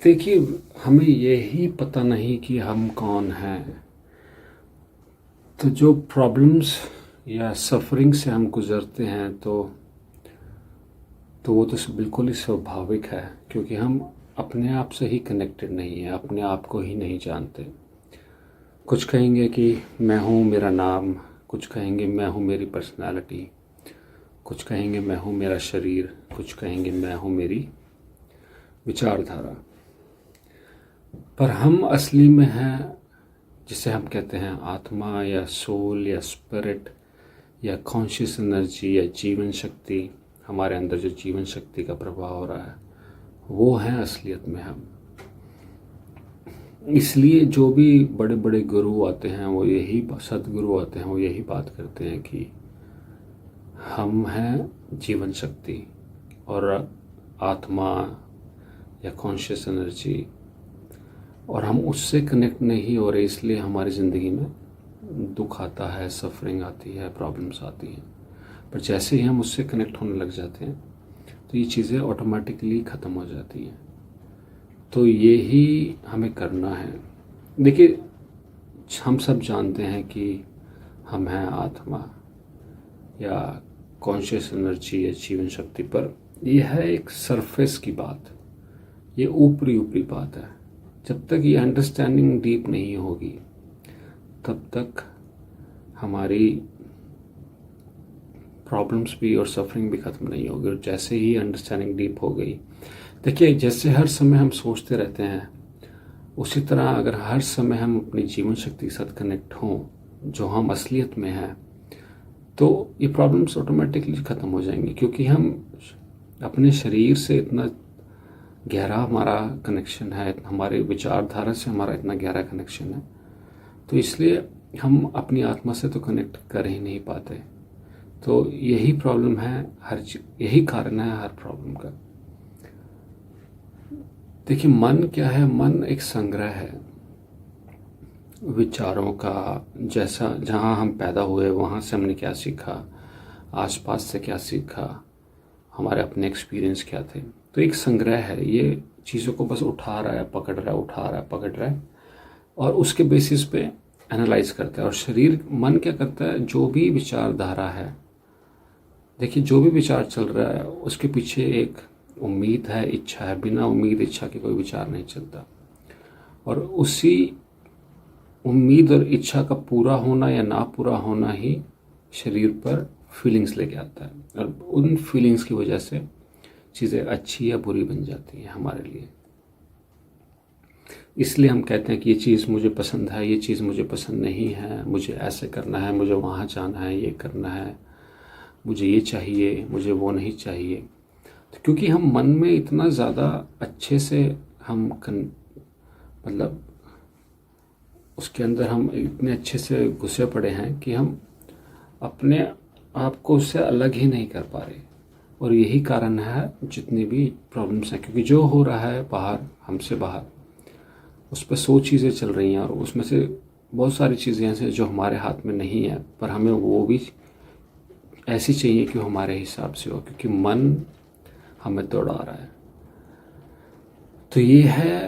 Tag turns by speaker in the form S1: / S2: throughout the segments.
S1: देखिए, हमें यही पता नहीं कि हम कौन हैं। तो जो प्रॉब्लम्स या सफरिंग से हम गुज़रते हैं तो वो तो बिल्कुल ही स्वाभाविक है, क्योंकि हम अपने आप से ही कनेक्टेड नहीं हैं, अपने आप को ही नहीं जानते। कुछ कहेंगे कि मैं हूँ मेरा नाम, कुछ कहेंगे मैं हूँ मेरी पर्सनालिटी, कुछ कहेंगे मैं हूँ मेरा शरीर, कुछ कहेंगे मैं हूँ मेरी विचारधारा। पर हम असली में हैं जिसे हम कहते हैं आत्मा या सोल या स्पिरिट या कॉन्शियस एनर्जी या जीवन शक्ति। हमारे अंदर जो जीवन शक्ति का प्रभाव हो रहा है वो है असलियत में हम। इसलिए जो भी बड़े बड़े गुरु आते हैं, वो यही सदगुरु आते हैं, वो यही बात करते हैं कि हम हैं जीवन शक्ति और आत्मा या कॉन्शियस एनर्जी, और हम उससे कनेक्ट नहीं हो रहे, इसलिए हमारी ज़िंदगी में दुख आता है, सफरिंग आती है, प्रॉब्लम्स आती हैं। पर जैसे ही हम उससे कनेक्ट होने लग जाते हैं तो ये चीज़ें ऑटोमेटिकली ख़त्म हो जाती हैं। तो यही हमें करना है। देखिए, हम सब जानते हैं कि हम हैं आत्मा या कॉन्शियस एनर्जी या जीवन शक्ति, पर यह है एक सरफेस की बात, ये ऊपरी ऊपरी बात है। जब तक ये अंडरस्टैंडिंग डीप नहीं होगी तब तक हमारी प्रॉब्लम्स भी और सफरिंग भी ख़त्म नहीं होगी। और जैसे ही अंडरस्टैंडिंग डीप हो गई, देखिए, जैसे हर समय हम सोचते रहते हैं, उसी तरह अगर हर समय हम अपनी जीवन शक्ति के साथ कनेक्ट हों, जो हम असलियत में हैं, तो ये प्रॉब्लम्स ऑटोमेटिकली ख़त्म हो जाएंगी। क्योंकि हम अपने शरीर से इतना गहरा हमारा कनेक्शन है, हमारे विचारधारा से हमारा इतना गहरा कनेक्शन है, तो इसलिए हम अपनी आत्मा से तो कनेक्ट कर ही नहीं पाते। तो यही प्रॉब्लम है, यही कारण है हर प्रॉब्लम का। देखिए, मन क्या है? मन एक संग्रह है विचारों का। जैसा जहाँ हम पैदा हुए वहाँ से हमने क्या सीखा, आसपास से क्या सीखा, हमारे अपने एक्सपीरियंस क्या थे, तो एक संग्रह है। ये चीज़ों को बस उठा रहा है, पकड़ रहा है, उठा रहा है, पकड़ रहा है, और उसके बेसिस पे एनालाइज करता है। और शरीर, मन क्या करता है? जो भी विचारधारा है, देखिए, जो भी विचार चल रहा है उसके पीछे एक उम्मीद है, इच्छा है। बिना उम्मीद इच्छा के कोई विचार नहीं चलता। और उसी उम्मीद और इच्छा का पूरा होना या ना पूरा होना ही शरीर पर फीलिंग्स लेके आता है, और उन फीलिंग्स की वजह से चीज़ें अच्छी या बुरी बन जाती हैं हमारे लिए। इसलिए हम कहते हैं कि ये चीज़ मुझे पसंद है, ये चीज़ मुझे पसंद नहीं है, मुझे ऐसे करना है, मुझे वहाँ जाना है, ये करना है, मुझे ये चाहिए, मुझे वो नहीं चाहिए। तो क्योंकि हम मन में इतना ज़्यादा अच्छे से हम मतलब उसके अंदर हम इतने अच्छे से घुसे पड़े हैं कि हम अपने आप को उससे अलग ही नहीं कर पा रहे। और यही कारण है जितनी भी प्रॉब्लम्स हैं, क्योंकि जो हो रहा है बाहर, हमसे बाहर, उस पर 100 चीज़ें चल रही हैं, और उसमें से बहुत सारी चीज़ें ऐसे जो हमारे हाथ में नहीं है, पर हमें वो भी ऐसी चाहिए कि वो हमारे हिसाब से हो, क्योंकि मन हमें दौड़ा रहा है। तो ये है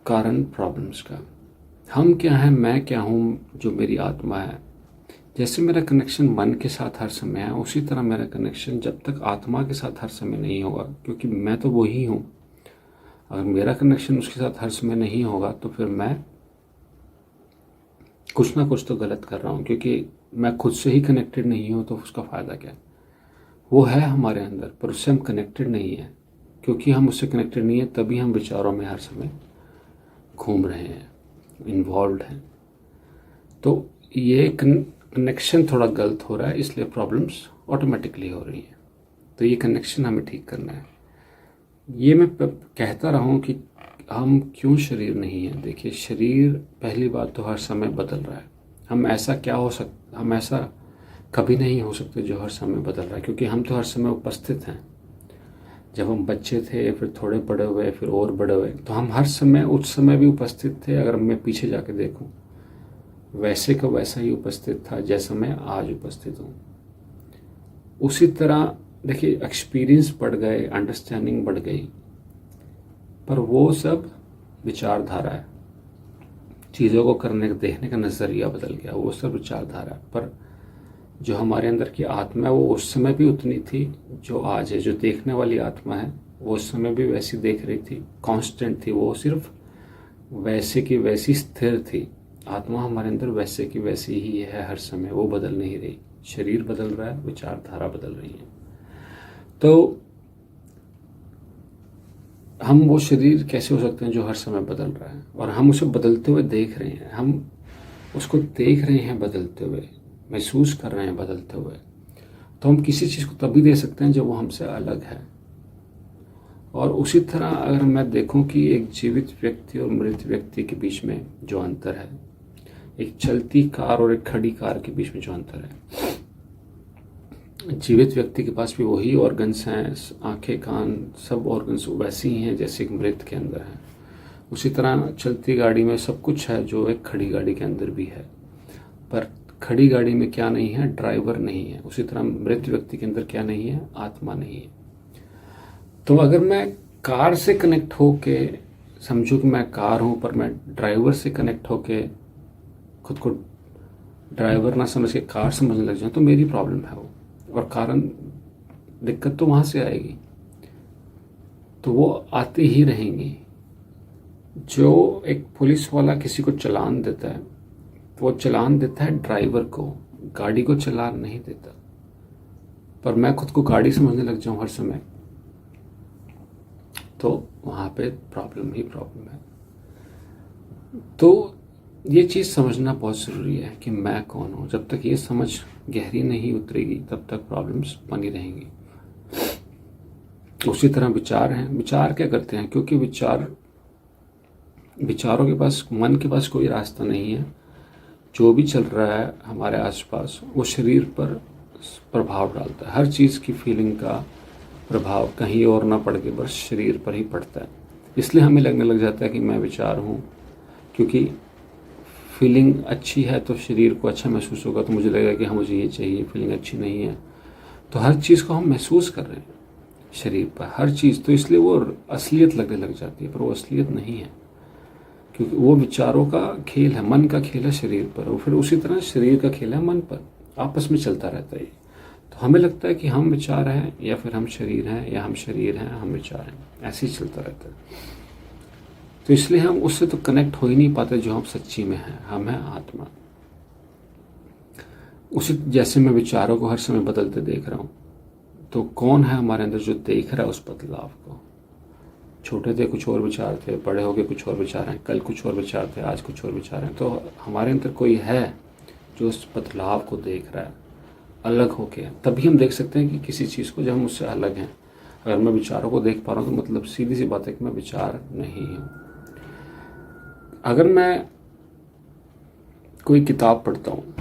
S1: कारण प्रॉब्लम्स का। हम क्या हैं, मैं क्या हूँ, जो मेरी आत्मा है। जैसे मेरा कनेक्शन मन के साथ हर समय है, उसी तरह मेरा कनेक्शन जब तक आत्मा के साथ हर समय नहीं होगा, क्योंकि मैं तो वही हूँ। अगर मेरा कनेक्शन उसके साथ हर समय नहीं होगा तो फिर मैं कुछ ना कुछ तो गलत कर रहा हूँ, क्योंकि मैं खुद से ही कनेक्टेड नहीं हूँ, तो उसका फ़ायदा क्या है? वो है हमारे अंदर, पर उससे हम कनेक्टेड नहीं हैं। क्योंकि हम उससे कनेक्टेड नहीं हैं, तभी हम विचारों में हर समय घूम रहे हैं, इन्वॉल्व हैं। तो ये कनेक्शन थोड़ा गलत हो रहा है, इसलिए प्रॉब्लम्स ऑटोमेटिकली हो रही हैं। तो ये कनेक्शन हमें ठीक करना है। ये मैं कहता रहा हूँ कि हम क्यों शरीर नहीं हैं। देखिए, शरीर पहली बात तो हर समय बदल रहा है। हम ऐसा कभी नहीं हो सकते जो हर समय बदल रहा है, क्योंकि हम तो हर समय उपस्थित हैं। जब हम बच्चे थे, फिर थोड़े बड़े हुए, फिर और बड़े हुए, तो हम हर समय उस समय भी उपस्थित थे। अगर मैं पीछे जाके देखूं, वैसे का वैसा ही उपस्थित था जैसा मैं आज उपस्थित हूँ। उसी तरह देखिए, एक्सपीरियंस बढ़ गए, अंडरस्टैंडिंग बढ़ गई, पर वो सब विचारधारा है। चीज़ों को करने का देखने का नज़रिया बदल गया, वो सब विचारधारा है। पर जो हमारे अंदर की आत्मा है वो उस समय भी उतनी थी जो आज है। जो देखने वाली आत्मा है वो उस समय भी वैसी देख रही थी, कांस्टेंट थी, वो सिर्फ वैसे की वैसी स्थिर थी। आत्मा हमारे अंदर वैसे की वैसी ही है हर समय, वो बदल नहीं रही। शरीर बदल रहा है, विचारधारा बदल रही है। तो हम वो शरीर कैसे हो सकते हैं जो हर समय बदल रहा है, और हम उसे बदलते हुए देख रहे हैं। हम उसको देख रहे हैं बदलते हुए, महसूस कर रहे हैं बदलते हुए। तो हम किसी चीज़ को तभी दे सकते हैं जब वो हमसे अलग है। और उसी तरह अगर मैं देखूं कि एक जीवित व्यक्ति और मृत व्यक्ति के बीच में जो अंतर है, एक चलती कार और एक खड़ी कार के बीच में जो अंतर है, जीवित व्यक्ति के पास भी वही ऑर्गन्स हैं, आंखें कान सब ऑर्गन्स वैसे ही हैं जैसे एक मृत के अंदर है। उसी तरह चलती गाड़ी में सब कुछ है जो एक खड़ी गाड़ी के अंदर भी है। पर खड़ी गाड़ी में क्या नहीं है? ड्राइवर नहीं है। उसी तरह मृत व्यक्ति के अंदर क्या नहीं है? आत्मा नहीं है। तो अगर मैं कार से कनेक्ट होके समझूं कि मैं कार हूं, पर मैं ड्राइवर से कनेक्ट होके खुद को ड्राइवर ना समझ के कार समझने लग जाऊं, तो मेरी प्रॉब्लम है वो, और कारण दिक्कत तो वहां से आएगी। तो वो आती ही रहेंगी। जो एक पुलिस वाला किसी को चालान देता है, वो चालान देता है ड्राइवर को, गाड़ी को चालान नहीं देता। पर मैं खुद को गाड़ी समझने लग जाऊं हर समय, तो वहां पे प्रॉब्लम ही प्रॉब्लम है। तो ये चीज़ समझना बहुत ज़रूरी है कि मैं कौन हूँ। जब तक ये समझ गहरी नहीं उतरेगी तब तक प्रॉब्लम्स बनी रहेंगी। उसी तरह विचार हैं। विचार क्या करते हैं? क्योंकि विचारों के पास, मन के पास कोई रास्ता नहीं है। जो भी चल रहा है हमारे आसपास वो शरीर पर प्रभाव डालता है। हर चीज़ की फीलिंग का प्रभाव कहीं और ना पड़ के बस शरीर पर ही पड़ता है। इसलिए हमें लगने लग जाता है कि मैं विचार हूँ, क्योंकि फीलिंग अच्छी है तो शरीर को अच्छा महसूस होगा, तो मुझे लगेगा कि हाँ मुझे ये चाहिए। फीलिंग अच्छी नहीं है तो हर चीज़ को हम महसूस कर रहे हैं शरीर पर, हर चीज़। तो इसलिए वो असलियत लगने लग जाती है, पर वो असलियत नहीं है, क्योंकि वो विचारों का खेल है, मन का खेल है शरीर पर, और फिर उसी तरह शरीर का खेल है मन पर। आपस में चलता रहता है। तो हमें लगता है कि हम विचार हैं, या फिर हम शरीर हैं, या हम शरीर हैं हम विचार हैं, ऐसे ही चलता रहता है। तो इसलिए हम उससे तो कनेक्ट हो ही नहीं पाते जो हम सच्ची में हैं। हम हैं आत्मा। उसी जैसे मैं विचारों को हर समय बदलते देख रहा हूँ, तो कौन है हमारे अंदर जो देख रहा है उस बदलाव को? छोटे थे कुछ और विचार थे, बड़े हो गए कुछ और विचार हैं, कल कुछ और विचार थे, आज कुछ और विचार हैं। तो हमारे अंदर कोई है जो उस बदलाव को देख रहा है अलग होके। तभी हम देख सकते हैं कि किसी चीज़ को जब हम उससे अलग हैं। अगर मैं विचारों को देख पा रहा हूँ तो मतलब सीधी सी बात है कि मैं विचार नहीं हूँ। अगर मैं कोई किताब पढ़ता हूँ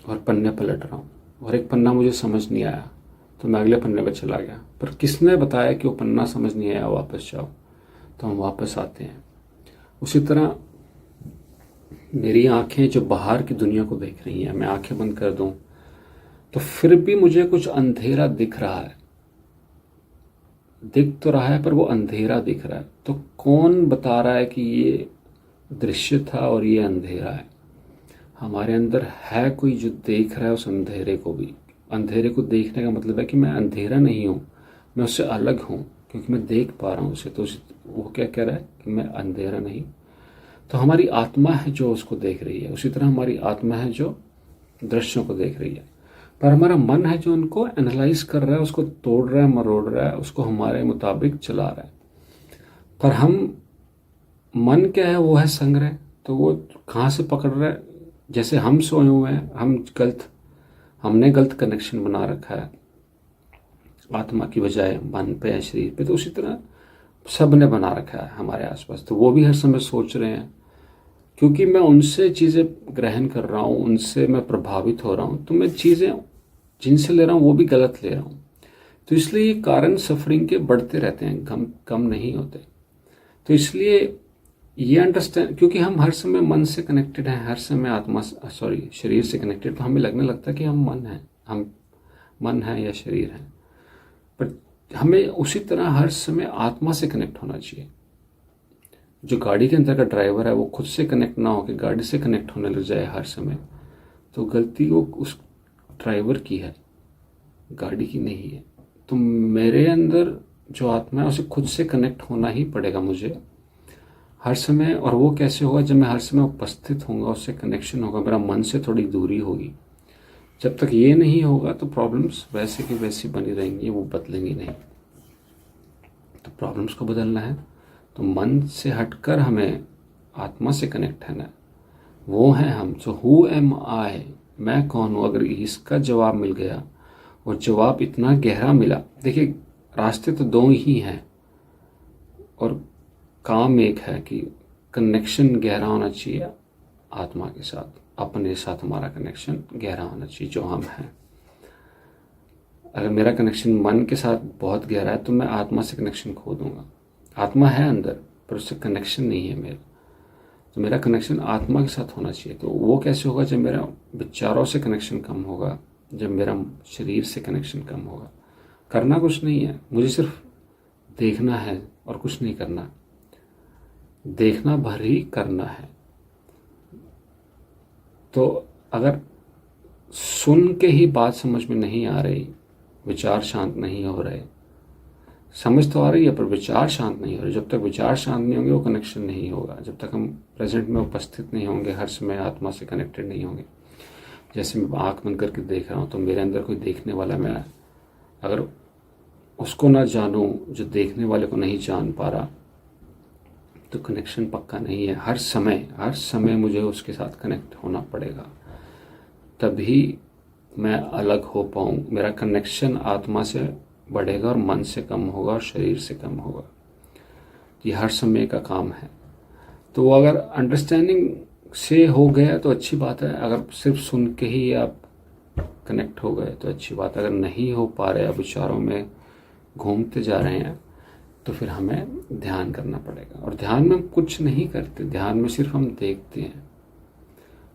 S1: और पन्ने पलट रहा हूँ, और एक पन्ना मुझे समझ नहीं आया तो मैं अगले पन्ने पर चला गया, पर किसने बताया कि वो पन्ना समझ नहीं आया, वापस जाओ, तो हम वापस आते हैं। उसी तरह मेरी आंखें जो बाहर की दुनिया को देख रही हैं, मैं आंखें बंद कर दूं तो फिर भी मुझे कुछ अंधेरा दिख रहा है। दिख तो रहा है पर वो अंधेरा दिख रहा है। तो कौन बता रहा है कि ये दृश्य था और ये अंधेरा है? हमारे अंदर है कोई जो देख रहा है उस अंधेरे को भी। अंधेरे को देखने का मतलब है कि मैं अंधेरा नहीं हूँ, मैं उससे अलग हूँ, क्योंकि मैं देख पा रहा हूँ उसे। तो वो क्या कह रहा है कि मैं अंधेरा नहीं। तो हमारी आत्मा है जो उसको देख रही है। उसी तरह हमारी आत्मा है जो दृश्यों को देख रही है, पर हमारा मन है जो उनको एनालाइज कर रहा है, उसको तोड़ रहा है, मरोड़ रहा है, उसको हमारे मुताबिक चला रहा है। पर हम, मन क्या है? वो है संग्रह। तो वो कहाँ से पकड़ रहा है? जैसे हम सोए हुए हैं, हमने गलत कनेक्शन बना रखा है आत्मा की बजाय मन पे या शरीर पे। तो उसी तरह सब ने बना रखा है हमारे आसपास। तो वो भी हर समय सोच रहे हैं, क्योंकि मैं उनसे चीज़ें ग्रहण कर रहा हूँ, उनसे मैं प्रभावित हो रहा हूँ, तो मैं चीज़ें जिनसे ले रहा हूँ वो भी गलत ले रहा हूँ। तो इसलिए ये कारण सफरिंग के बढ़ते रहते हैं, कम नहीं होते। तो इसलिए ये अंडरस्टैंड, क्योंकि हम हर समय मन से कनेक्टेड हैं, हर समय शरीर से कनेक्टेड, तो हमें लगने लगता है कि हम मन हैं या शरीर हैं। पर हमें उसी तरह हर समय आत्मा से कनेक्ट होना चाहिए। जो गाड़ी के अंदर का ड्राइवर है वो खुद से कनेक्ट ना होकर गाड़ी से कनेक्ट होने लग जाए हर समय, तो गलती वो उस ड्राइवर की है, गाड़ी की नहीं है। तो मेरे अंदर जो आत्मा है उसे खुद से कनेक्ट होना ही पड़ेगा मुझे हर समय। और वो कैसे होगा? जब मैं हर समय उपस्थित होऊंगा, उससे कनेक्शन होगा, मेरा मन से थोड़ी दूरी होगी। जब तक ये नहीं होगा तो प्रॉब्लम्स वैसे की वैसी बनी रहेंगी, वो बदलेंगी नहीं। तो प्रॉब्लम्स को बदलना है तो मन से हटकर हमें आत्मा से कनेक्ट है ना। वो है हम। जो हु एम आई, मैं कौन हूँ? अगर इसका जवाब मिल गया और जवाब इतना गहरा मिला, देखिए रास्ते तो दो ही हैं और काम एक है कि कनेक्शन गहरा होना चाहिए आत्मा के साथ, अपने साथ हमारा कनेक्शन गहरा होना चाहिए जो हम हैं। अगर मेरा कनेक्शन मन के साथ बहुत गहरा है तो मैं आत्मा से कनेक्शन खो दूंगा। आत्मा है अंदर पर उससे कनेक्शन नहीं है मेरा, तो मेरा कनेक्शन आत्मा के साथ होना चाहिए। तो वो कैसे होगा? जब मेरा विचारों से कनेक्शन कम होगा, जब मेरा शरीर से कनेक्शन कम होगा। करना कुछ नहीं है, मुझे सिर्फ देखना है और कुछ नहीं करना। देखना भर ही करना है। तो अगर सुन के ही बात समझ में नहीं आ रही, विचार शांत नहीं हो रहे, समझ तो आ रही है पर विचार शांत नहीं हो रहे, जब तक विचार शांत नहीं होंगे वो कनेक्शन नहीं होगा। जब तक हम प्रेजेंट में उपस्थित नहीं होंगे, हर समय आत्मा से कनेक्टेड नहीं होंगे। जैसे मैं आँख बंद करके देख रहा हूँ तो मेरे अंदर कोई देखने वाला मैं अगर उसको ना जानूं, जो देखने वाले को नहीं जान पा रहा, तो कनेक्शन पक्का नहीं है। हर समय मुझे उसके साथ कनेक्ट होना पड़ेगा, तभी मैं अलग हो पाऊँ। मेरा कनेक्शन आत्मा से बढ़ेगा और मन से कम होगा और शरीर से कम होगा। ये हर समय का काम है। तो अगर अंडरस्टैंडिंग से हो गया तो अच्छी बात है। अगर सिर्फ सुन के ही आप कनेक्ट हो गए तो अच्छी बात है। अगर नहीं हो पा रहे, आप विचारों में घूमते जा रहे हैं, तो फिर हमें ध्यान करना पड़ेगा। और ध्यान में हम कुछ नहीं करते, ध्यान में सिर्फ हम देखते हैं।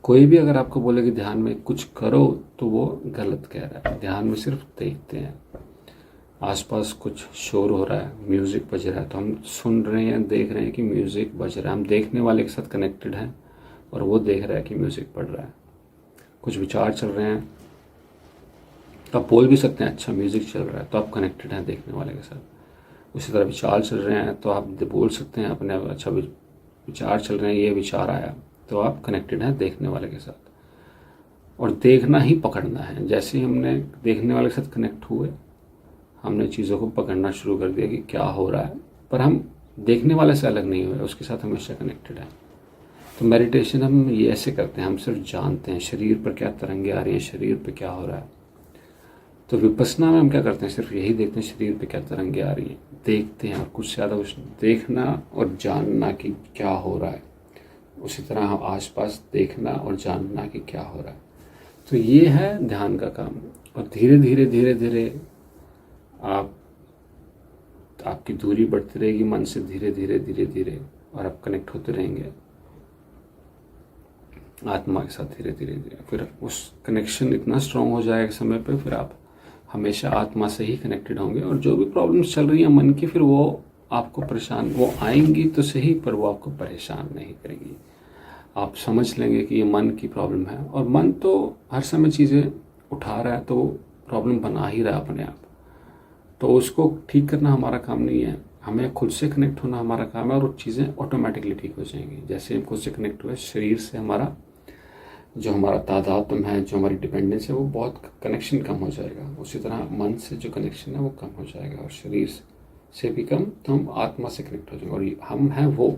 S1: कोई भी अगर आपको बोले कि ध्यान में कुछ करो तो वो गलत कह रहा है। ध्यान में सिर्फ देखते हैं। आसपास कुछ शोर हो रहा है, म्यूज़िक बज रहा है, तो हम सुन रहे हैं, देख रहे हैं कि म्यूज़िक बज रहा है। हम देखने वाले के साथ कनेक्टेड हैं और वो देख रहा है कि म्यूज़िक पढ़ रहा है। कुछ विचार चल रहे हैं, तो आप बोल भी सकते हैं अच्छा म्यूज़िक चल रहा है, तो आप कनेक्टेड हैं देखने वाले के साथ। उसी तरह विचार चल रहे हैं तो आप बोल सकते हैं अपने अच्छा विचार चल रहे हैं, ये विचार आया, तो आप कनेक्टेड हैं देखने वाले के साथ। और देखना ही पकड़ना है। जैसे ही हमने देखने वाले के साथ कनेक्ट हुए, हमने चीज़ों को पकड़ना शुरू कर दिया कि क्या हो रहा है, पर हम देखने वाले से अलग नहीं हुए, उसके साथ हमेशा कनेक्टेड है। तो मेडिटेशन हम ये ऐसे करते हैं, हम सिर्फ जानते हैं शरीर पर क्या तरंगे आ रही हैं, शरीर पर क्या हो रहा है। तो विपस्सना में हम क्या करते हैं? सिर्फ यही देखते हैं शरीर पे क्या तरंगे आ रही हैं, देखते हैं और कुछ ज़्यादा कुछ देखना और जानना कि क्या हो रहा है। उसी तरह हम आसपास देखना और जानना कि क्या हो रहा है। तो ये है ध्यान का काम। और धीरे धीरे आपकी दूरी बढ़ती रहेगी मन से, धीरे धीरे, और आप कनेक्ट होते रहेंगे आत्मा के साथ धीरे धीरे। फिर उस कनेक्शन इतना स्ट्रांग हो जाएगा समय पे, फिर आप हमेशा आत्मा से ही कनेक्टेड होंगे। और जो भी प्रॉब्लम्स चल रही हैं मन की, फिर वो आपको परेशान, वो आएंगी तो सही पर वो आपको परेशान नहीं करेंगी। आप समझ लेंगे कि ये मन की प्रॉब्लम है, और मन तो हर समय चीज़ें उठा रहा है, तो प्रॉब्लम बना ही रहा है अपने आप। तो उसको ठीक करना हमारा काम नहीं है, हमें खुद से कनेक्ट होना हमारा काम है, और वो चीज़ें ऑटोमेटिकली ठीक हो जाएंगी। जैसे हम खुद से कनेक्ट हुए, शरीर से हमारा जो हमारा तादात्म्य है, जो हमारी डिपेंडेंस है, वो बहुत कनेक्शन कम हो जाएगा। उसी तरह मन से जो कनेक्शन है वो कम हो जाएगा, और शरीर से भी कम, तो हम आत्मा से कनेक्ट हो जाएंगे और हम हैं वो।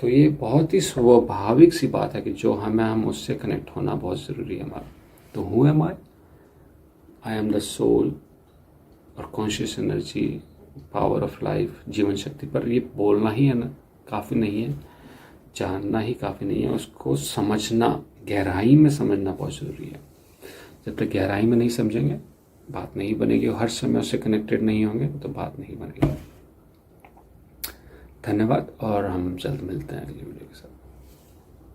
S1: तो ये बहुत ही स्वाभाविक सी बात है कि जो हम उससे कनेक्ट होना बहुत ज़रूरी है हमारा। तो who am I am the soul और conscious energy, power of life, जीवन शक्ति। पर ये बोलना ही है ना काफ़ी नहीं है, जानना ही काफ़ी नहीं है, उसको समझना, गहराई में समझना बहुत ज़रूरी है। जब तक गहराई में नहीं समझेंगे बात नहीं बनेगी, और हर समय उससे कनेक्टेड नहीं होंगे तो बात नहीं बनेगी। धन्यवाद, और हम जल्द मिलते हैं अगली वीडियो के साथ।